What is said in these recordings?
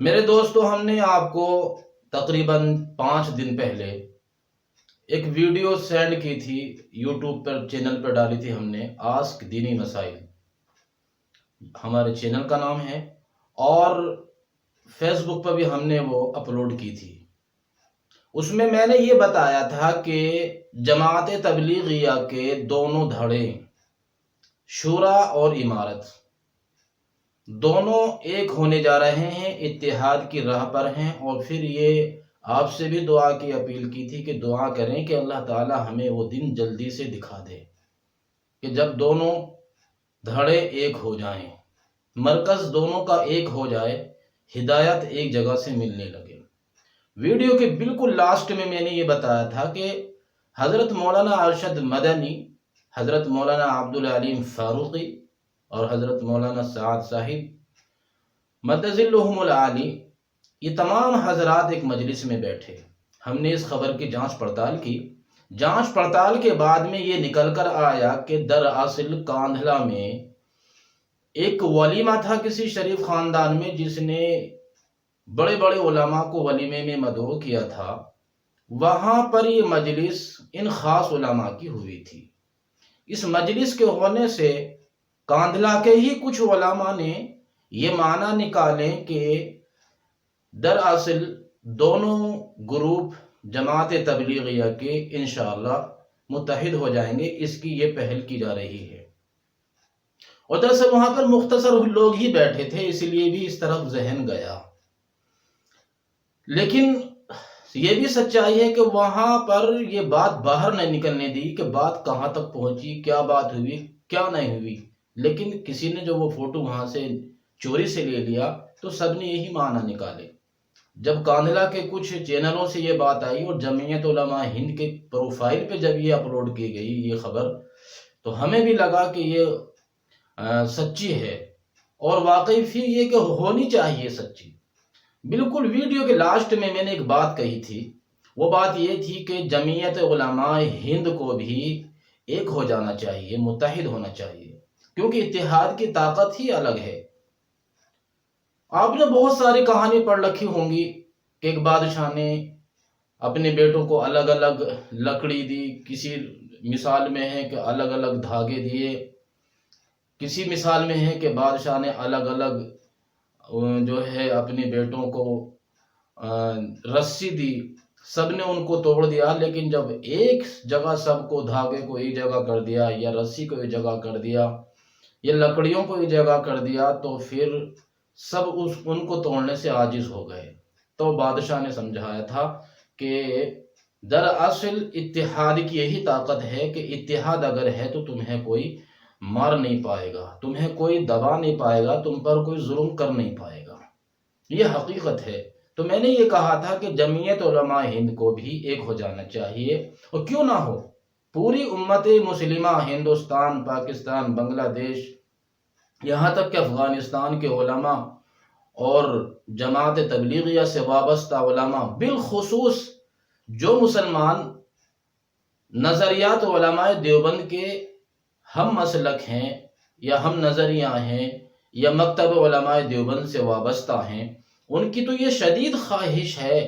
میرے دوستو، ہم نے آپ کو تقریباً 5 دن پہلے ایک ویڈیو سینڈ کی تھی، یوٹیوب پر چینل پر ڈالی تھی ہم نے، آسک دینی مسائل ہمارے چینل کا نام ہے، اور فیس بک پر بھی ہم نے وہ اپلوڈ کی تھی۔ اس میں نے یہ بتایا تھا کہ جماعت تبلیغیہ کے دونوں دھڑے، شورا اور امارت، دونوں ایک ہونے جا رہے ہیں، اتحاد کی راہ پر ہیں۔ اور پھر یہ آپ سے بھی دعا کی اپیل کی تھی کہ دعا کریں کہ اللہ تعالی ہمیں وہ دن جلدی سے دکھا دے کہ جب دونوں دھڑے ایک ہو جائیں، مرکز دونوں کا ایک ہو جائے، ہدایت ایک جگہ سے ملنے لگے۔ ویڈیو کے بالکل لاسٹ میں نے یہ بتایا تھا کہ حضرت مولانا ارشد مدنی، حضرت مولانا عبدالعلیم فاروقی اور حضرت مولانا سعد صاحب مدظلہم العالی، یہ تمام حضرات ایک مجلس میں بیٹھے۔ ہم نے اس خبر کی جانچ پڑتال کی۔ جانچ پڑتال کے بعد میں یہ نکل کر آیا کہ دراصل کاندھلا میں ایک ولیمہ تھا کسی شریف خاندان میں، جس نے بڑے بڑے علماء کو ولیمے میں مدعو کیا تھا۔ وہاں پر یہ مجلس ان خاص علماء کی ہوئی تھی۔ اس مجلس کے ہونے سے کاندھلا کے ہی کچھ علماء نے یہ معنی نکالیں کہ دراصل دونوں گروپ جماعت تبلیغیہ کے انشاءاللہ متحد ہو جائیں گے، اس کی یہ پہل کی جا رہی ہے۔ اور دراصل وہاں پر مختصر لوگ ہی بیٹھے تھے، اس لیے بھی اس طرف ذہن گیا۔ لیکن یہ بھی سچائی ہے کہ وہاں پر یہ بات باہر نہیں نکلنے دی کہ بات کہاں تک پہنچی، کیا بات ہوئی، کیا نہیں ہوئی۔ لیکن کسی نے جو وہ فوٹو وہاں سے چوری سے لے لیا تو سب نے یہی معنی نکالے۔ جب کاندھلا کے کچھ چینلوں سے یہ بات آئی اور جمعیت علماء ہند کے پروفائل پہ جب یہ اپلوڈ کی گئی یہ خبر، تو ہمیں بھی لگا کہ یہ سچی ہے، اور واقعی پھر یہ کہ ہونی چاہیے سچی۔ بالکل ویڈیو کے لاسٹ میں نے ایک بات کہی تھی، وہ بات یہ تھی کہ جمعیت علماء ہند کو بھی ایک ہو جانا چاہیے، متحد ہونا چاہیے، کیونکہ اتحاد کی طاقت ہی الگ ہے۔ آپ نے بہت ساری کہانی پڑھ رکھی ہوں گی کہ ایک بادشاہ نے اپنے بیٹوں کو الگ الگ لکڑی دی، کسی مثال میں ہے کہ الگ الگ دھاگے دیے، کسی مثال میں ہے کہ بادشاہ نے الگ الگ جو ہے اپنے بیٹوں کو رسی دی، سب نے ان کو توڑ دیا، لیکن جب ایک جگہ سب کو دھاگے کو ایک جگہ کر دیا، یا رسی کو ایک جگہ کر دیا، یا لکڑیوں کو ایک جگہ کر دیا، تو پھر سب ان کو توڑنے سے عاجز ہو گئے۔ تو بادشاہ نے سمجھایا تھا کہ دراصل اتحاد کی یہی طاقت ہے کہ اتحاد اگر ہے تو تمہیں کوئی مار نہیں پائے گا، تمہیں کوئی دبا نہیں پائے گا، تم پر کوئی ظلم کر نہیں پائے گا۔ یہ حقیقت ہے۔ تو میں نے یہ کہا تھا کہ جمعیت علماء ہند کو بھی ایک ہو جانا چاہیے، اور کیوں نہ ہو پوری امت مسلمہ، ہندوستان، پاکستان، بنگلہ دیش، یہاں تک کہ افغانستان کے علماء اور جماعت تبلیغیہ سے وابستہ علماء، بالخصوص جو مسلمان نظریات علماء دیوبند کے ہم مسلک ہیں یا ہم نظریہ ہیں یا مکتب علماء دیوبند سے وابستہ ہیں، ان کی تو یہ شدید خواہش ہے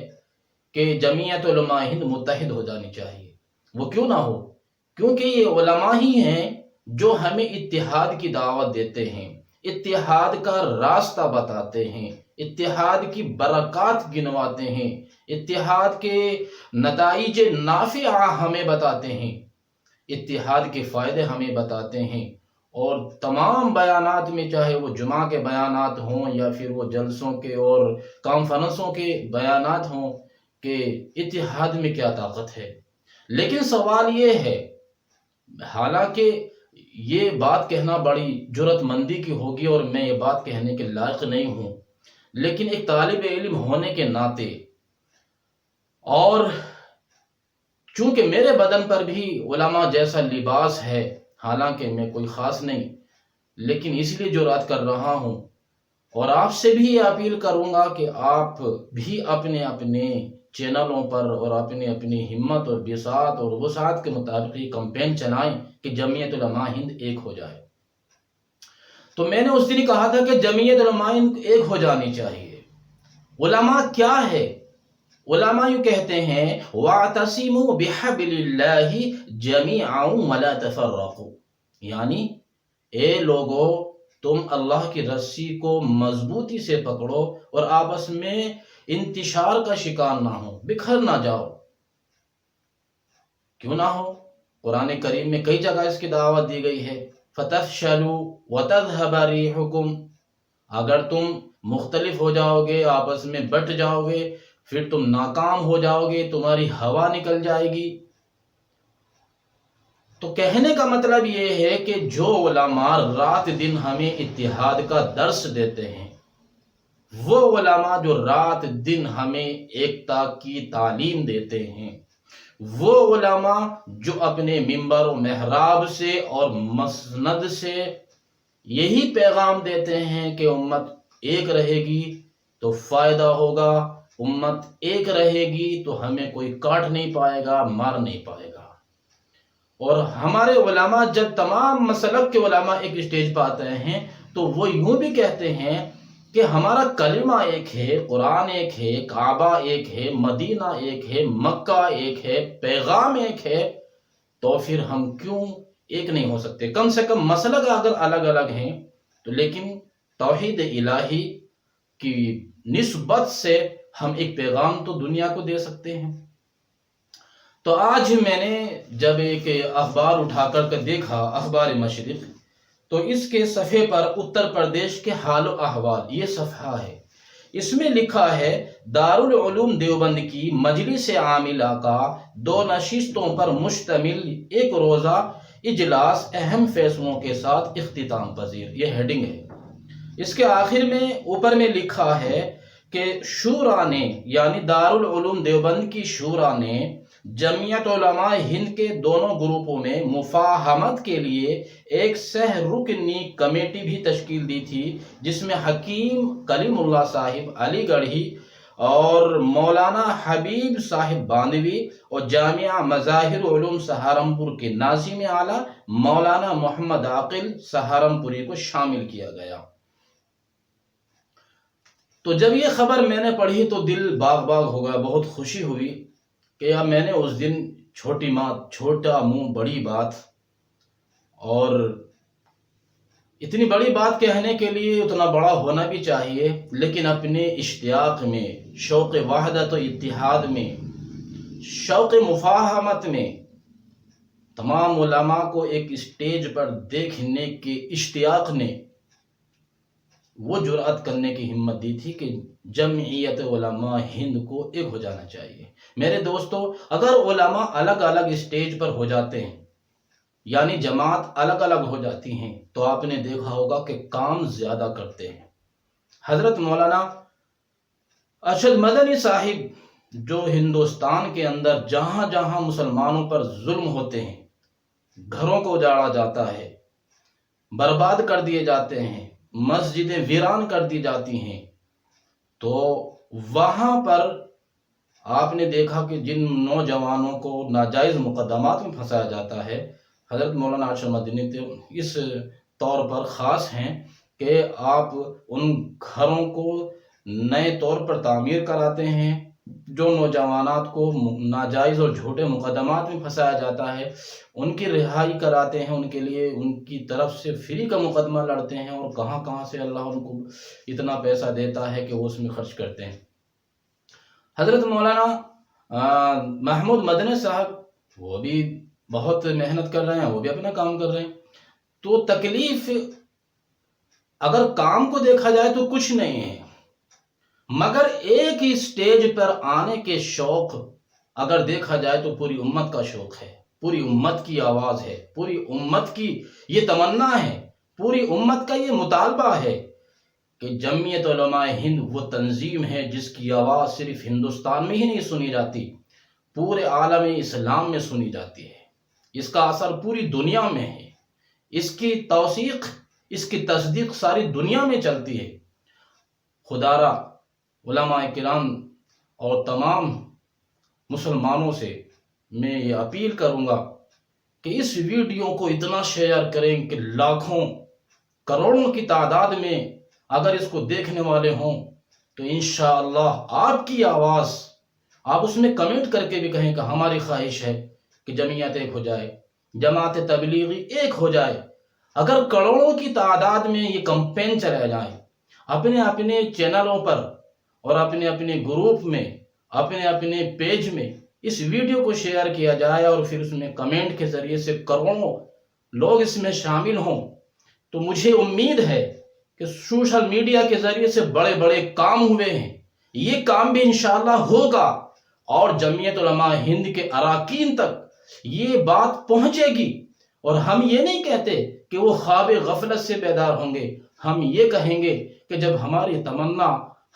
کہ جمعیت علماء ہند متحد ہو جانی چاہیے۔ وہ کیوں نہ ہو، کیونکہ یہ علماء ہی ہیں جو ہمیں اتحاد کی دعوت دیتے ہیں، اتحاد کا راستہ بتاتے ہیں، اتحاد کی برکات گنواتے ہیں، اتحاد کے نتائج نافعہ ہمیں بتاتے ہیں، اتحاد کے فائدے ہمیں بتاتے ہیں۔ اور تمام بیانات میں، چاہے وہ جمعہ کے بیانات ہوں یا پھر وہ جلسوں کے اور کانفرنسوں کے بیانات ہوں، کہ اتحاد میں کیا طاقت ہے۔ لیکن سوال یہ ہے، حالانکہ یہ بات کہنا بڑی جرات مندی کی ہوگی اور میں یہ بات کہنے کے لائق نہیں ہوں، لیکن ایک طالب علم ہونے کے ناطے، اور چونکہ میرے بدن پر بھی علماء جیسا لباس ہے، حالانکہ میں کوئی خاص نہیں، لیکن اس لیے جرات کر رہا ہوں، اور آپ سے بھی یہ اپیل کروں گا کہ آپ بھی اپنے اپنے چینلوں پر اور اپنی اپنی ہمت اور بساط اور وسعت کے مطابق یہ کمپین چلائیں کہ جمعیت علماء ہند ایک ہو جائے۔ تو میں نے اس دن کہا تھا کہ جمعیت علماء ہند ایک ہو جانی چاہیے، علماء کیا ہے؟ علماء یوں کہتے ہیں وَاعْتَصِمُوا بِحَبْلِ اللَّهِ جَمِيعًا وَلَا تَفَرَّقُوا، یعنی اے لوگو تم اللہ کی رسی کو مضبوطی سے پکڑو اور آپس میں انتشار کا شکار نہ ہو، بکھر نہ جاؤ۔ کیوں نہ ہو؟ قرآن کریم میں کئی جگہ اس کی دعوت دی گئی ہے، فَتَفْشَلُوا وَتَذْهَبَ رِيحُكُمْ، اگر تم مختلف ہو جاؤ گے، آپس میں بٹ جاؤ گے، پھر تم ناکام ہو جاؤ گے، تمہاری ہوا نکل جائے گی۔ تو کہنے کا مطلب یہ ہے کہ جو علماء رات دن ہمیں اتحاد کا درس دیتے ہیں، وہ علماء جو رات دن ہمیں ایکتا کی تعلیم دیتے ہیں، وہ علماء جو اپنے منبر و محراب سے اور مسند سے یہی پیغام دیتے ہیں کہ امت ایک رہے گی تو فائدہ ہوگا، امت ایک رہے گی تو ہمیں کوئی کاٹ نہیں پائے گا، مار نہیں پائے گا۔ اور ہمارے علماء جب تمام مسلک کے علماء ایک اسٹیج پہ آتے ہیں تو وہ یوں بھی کہتے ہیں کہ ہمارا کلمہ ایک ہے، قرآن ایک ہے، کعبہ ایک ہے، مدینہ ایک ہے، مکہ ایک ہے، پیغام ایک ہے، تو پھر ہم کیوں ایک نہیں ہو سکتے؟ کم سے کم مسلک اگر الگ الگ ہیں تو لیکن توحید الہی کی نسبت سے ہم ایک پیغام تو دنیا کو دے سکتے ہیں۔ تو آج میں نے جب ایک اخبار اٹھا کر دیکھا، اخبار مشرق، تو اس کے صفحے پر اتر پردیش کے حال و احوال یہ صفحہ ہے، اس میں لکھا ہے دارالعلوم دیوبند کی مجلس عاملہ کا 2 نشستوں پر مشتمل ایک روزہ اجلاس اہم فیصلوں کے ساتھ اختتام پذیر، یہ ہیڈنگ ہے۔ اس کے آخر میں اوپر میں لکھا ہے کہ شورا نے، یعنی دارالعلوم دیوبند کی شورا نے جمعیت علماء ہند کے دونوں گروپوں میں مفاہمت کے لیے ایک سہ رکنی کمیٹی بھی تشکیل دی تھی، جس میں حکیم کلیم اللہ صاحب علی گڑھی اور مولانا حبیب صاحب باندوی اور جامعہ مظاہر علوم سہارنپور کے ناظم اعلیٰ مولانا محمد عاقل سہارنپوری کو شامل کیا گیا۔ تو جب یہ خبر میں نے پڑھی تو دل باغ باغ ہو گیا، بہت خوشی ہوئی کہ اب میں نے اس دن چھوٹا منہ بڑی بات، اور اتنی بڑی بات کہنے کے لیے اتنا بڑا ہونا بھی چاہیے، لیکن اپنے اشتیاق میں، شوق وحدت و اتحاد میں، شوق مفاہمت میں تمام علماء کو ایک اسٹیج پر دیکھنے کے اشتیاق نے وہ جرأت کرنے کی ہمت دی تھی کہ جمعیت علماء ہند کو ایک ہو جانا چاہیے۔ میرے دوستو، اگر علماء الگ الگ اسٹیج پر ہو جاتے ہیں، یعنی جماعت الگ الگ ہو جاتی ہیں، تو آپ نے دیکھا ہوگا کہ کام زیادہ کرتے ہیں۔ حضرت مولانا ارشد مدنی صاحب جو ہندوستان کے اندر جہاں جہاں مسلمانوں پر ظلم ہوتے ہیں، گھروں کو اجاڑا جاتا ہے، برباد کر دیے جاتے ہیں، مسجدیں ویران کر دی جاتی ہیں، تو وہاں پر آپ نے دیکھا کہ جن نوجوانوں کو ناجائز مقدمات میں پھنسایا جاتا ہے، حضرت مولانا ارشد مدنی اس طور پر خاص ہیں کہ آپ ان گھروں کو نئے طور پر تعمیر کراتے ہیں، جو نوجوانات کو ناجائز اور جھوٹے مقدمات میں پھنسایا جاتا ہے ان کی رہائی کراتے ہیں، ان کے لیے ان کی طرف سے فری کا مقدمہ لڑتے ہیں، اور کہاں کہاں سے اللہ ان کو اتنا پیسہ دیتا ہے کہ وہ اس میں خرچ کرتے ہیں۔ حضرت مولانا محمود مدنی صاحب وہ بھی بہت محنت کر رہے ہیں، وہ بھی اپنا کام کر رہے ہیں۔ تو تکلیف اگر کام کو دیکھا جائے تو کچھ نہیں ہے، مگر ایک ہی سٹیج پر آنے کے شوق اگر دیکھا جائے تو پوری امت کا شوق ہے، پوری امت کی آواز ہے، پوری امت کی یہ تمنا ہے، پوری امت کا یہ مطالبہ ہے کہ جمعیت علماء ہند وہ تنظیم ہے جس کی آواز صرف ہندوستان میں ہی نہیں سنی جاتی، پورے عالم اسلام میں سنی جاتی ہے، اس کا اثر پوری دنیا میں ہے، اس کی توثیق، اس کی تصدیق ساری دنیا میں چلتی ہے۔ خدا را علماء کرام اور تمام مسلمانوں سے میں یہ اپیل کروں گا کہ اس ویڈیو کو اتنا شیئر کریں کہ لاکھوں کروڑوں کی تعداد میں اگر اس کو دیکھنے والے ہوں تو انشاءاللہ آپ کی آواز آپ اس میں کمنٹ کر کے بھی کہیں کہ ہماری خواہش ہے کہ جمعیت ایک ہو جائے، جماعت تبلیغی ایک ہو جائے۔ اگر کروڑوں کی تعداد میں یہ کمپین چلائے جائیں، اپنے اپنے چینلوں پر اور اپنے اپنے گروپ میں، اپنے اپنے پیج میں اس ویڈیو کو شیئر کیا جائے اور پھر اس میں کمنٹ کے ذریعے سے کروڑوں لوگ اس میں شامل ہوں، تو مجھے امید ہے کہ سوشل میڈیا کے ذریعے سے بڑے بڑے کام ہوئے ہیں، یہ کام بھی انشاءاللہ ہوگا اور جمعیت علماء ہند کے اراکین تک یہ بات پہنچے گی۔ اور ہم یہ نہیں کہتے کہ وہ خواب غفلت سے بیدار ہوں گے، ہم یہ کہیں گے کہ جب ہماری تمنا،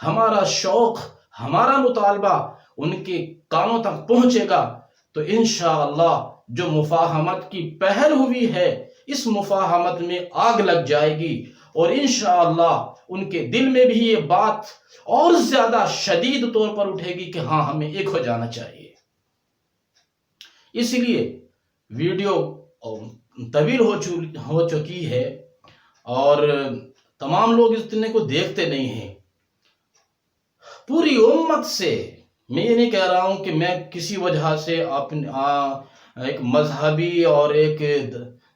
ہمارا شوق، ہمارا مطالبہ ان کے کانوں تک پہنچے گا تو انشاءاللہ جو مفاہمت کی پہل ہوئی ہے اس مفاہمت میں آگ لگ جائے گی، اور انشاءاللہ ان کے دل میں بھی یہ بات اور زیادہ شدید طور پر اٹھے گی کہ ہاں ہمیں ایک ہو جانا چاہیے۔ اس لیے ویڈیو طویل ہو چکی ہے اور تمام لوگ اس دن کو دیکھتے نہیں ہیں۔ پوری امت سے میں یہ نہیں کہہ رہا ہوں کہ میں کسی وجہ سے ایک مذہبی اور ایک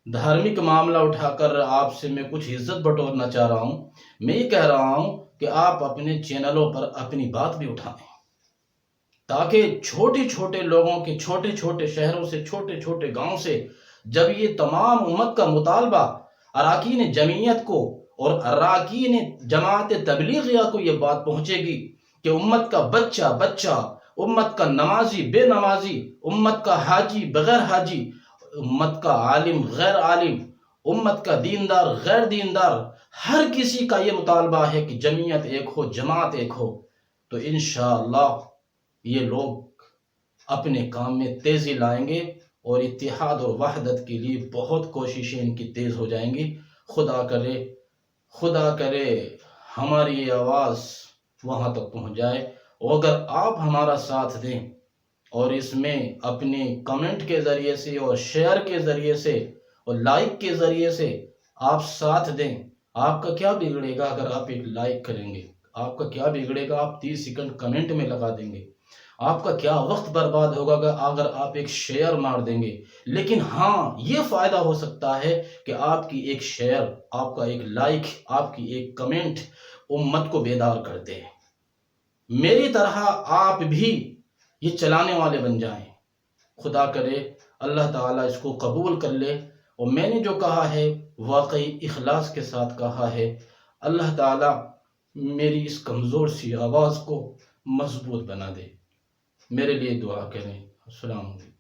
دھارمک معاملہ اٹھا کر آپ سے میں کچھ عزت بٹورنا چاہ رہا ہوں، میں یہ کہہ رہا ہوں کہ آپ اپنے چینلوں پر اپنی بات بھی اٹھائیں تاکہ چھوٹے چھوٹے لوگوں کے چھوٹے چھوٹے شہروں سے، چھوٹے چھوٹے گاؤں سے جب یہ تمام امت کا مطالبہ اراکین جمعیت کو اور اراکین جماعت تبلیغیہ کو یہ بات پہنچے گی کہ امت کا بچہ بچہ، امت کا نمازی بے نمازی، امت کا حاجی بغیر حاجی، امت کا عالم غیر عالم، امت کا دیندار غیر دیندار، ہر کسی کا یہ مطالبہ ہے کہ جمعیت ایک ہو، جماعت ایک ہو، تو انشاءاللہ یہ لوگ اپنے کام میں تیزی لائیں گے اور اتحاد اور وحدت کے لیے بہت کوششیں ان کی تیز ہو جائیں گی۔ خدا کرے ہماری یہ آواز وہاں تک پہنچ جائے، اور اگر آپ ہمارا ساتھ دیں اور اس میں اپنے کمنٹ کے ذریعے سے اور شیئر کے ذریعے سے اور لائک کے ذریعے سے آپ ساتھ دیں، آپ کا کیا بگڑے گا اگر آپ ایک لائک کریں گے؟ آپ کا کیا بگڑے گا آپ 30 سیکنڈ کمنٹ میں لگا دیں گے؟ آپ کا کیا وقت برباد ہوگا اگر آپ ایک شیئر مار دیں گے؟ لیکن ہاں یہ فائدہ ہو سکتا ہے کہ آپ کی ایک شیئر، آپ کا ایک لائک، آپ کی ایک کمنٹ امت کو بیدار کر دے، میری طرح آپ بھی یہ چلانے والے بن جائیں۔ خدا کرے اللہ تعالیٰ اس کو قبول کر لے، اور میں نے جو کہا ہے واقعی اخلاص کے ساتھ کہا ہے۔ اللہ تعالیٰ میری اس کمزور سی آواز کو مضبوط بنا دے۔ میرے لیے دعا کریں۔ السلام علیکم۔